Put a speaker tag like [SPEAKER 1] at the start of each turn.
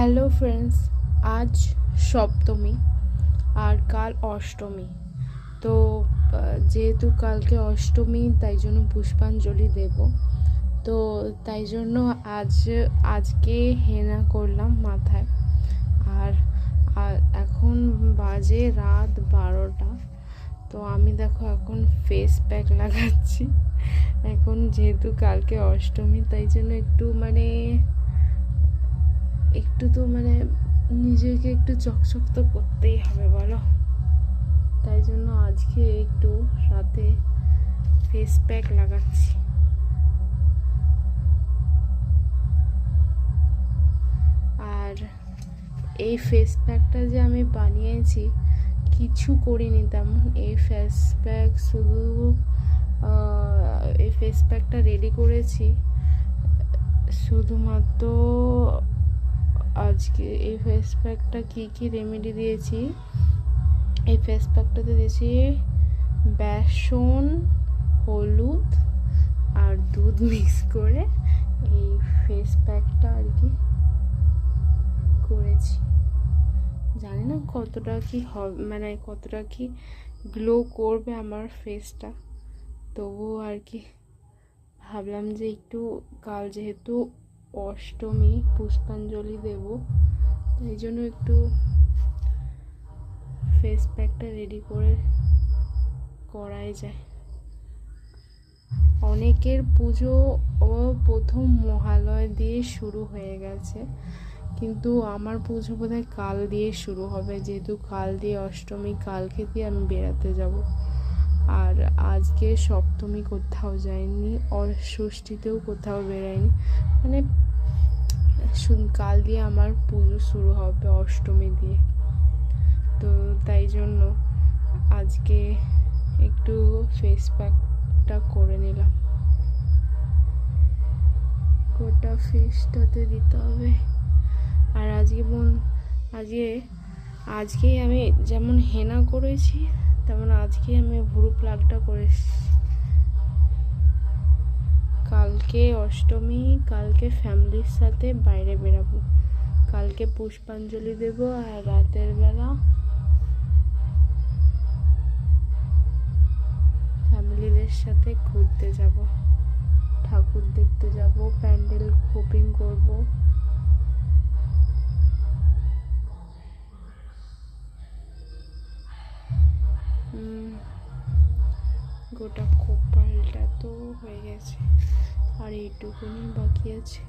[SPEAKER 1] Hello friends, আজ সপ্তমী আর কাল অষ্টমী। তো যেহেতু কালকে অষ্টমী, তাই জন্য পুষ্পাঞ্জলি দেব। তো তাই জন্য আজকে হেনা করলাম মাথায়। আর এখন বাজে রাত 12টা। তো আমি দেখো এখন ফেস প্যাক লাগাচ্ছি। এখন যেহেতু কালকে অষ্টমী, তাই জন্য একটু নিজেকে একটু চকচক তো করতেই হবে বলো। তাই জন্য আজকে একটু রাতে ফেস প্যাক লাগাচ্ছি। আর এই ফেস প্যাকটা যে আমি বানিয়েছি, কিছু করিনি তেমন। এই ফেস প্যাকটা রেডি করেছি শুধুমাত্র আজকে। এই ফেস প্যাকটা কী রেমেডি দিয়েছি, এই ফেস প্যাকটাতে দিয়েছি বেসন, হলুদ আর দুধ মিক্স করে এই ফেস প্যাকটা আর কি করেছি। জানি না কতটা কি হবে, কতটা কি গ্লো করবে আমার ফেসটা, তবুও আর কি ভাবলাম যে একটু কাল যেহেতু অষ্টমী, পুষ্পাঞ্জলি দেব, তাই জন্য একটু ফেস প্যাকটা রেডি করাই যায়। অনেকের পুজো প্রথম মহালয় দিয়ে শুরু হয়ে গেছে, কিন্তু আমার পুজো বোধহয় কাল দিয়ে শুরু হবে, যেহেতু কাল দিয়ে অষ্টমী। কালকে দিয়ে আমি বেড়াতে যাব। আর আজকে সপ্তমী কোথাও যাইনি, ষষ্ঠীতেও কোথাও বেরাইনি। কাল দিয়ে আমার পুজো শুরু হবে অষ্টমী দিয়ে। তো তাই জন্য আজকে একটু ফেস প্যাকটা করে নিলাম। গোটা ফেসটাতে দিতে হবে। আর আজকেই আমি যেমন হেনা করেছি, তেমন আজকে আমি ভুরু প্লাগটা করেছি। কালকে অষ্টমী, কালকে ফ্যামিলির সাথে বাইরে বেরাবো। কালকে পুষ্পাঞ্জলি দেব, আর রাতের বেলা ফ্যামিলিদের সাথে ঘুরতে যাব, ঠাকুর দেখতে যাব, প্যান্ডেল হোপিং করব। গোটা কপালটা তো হয়ে গেছে, আর এইটুকুনি বাকি আছে।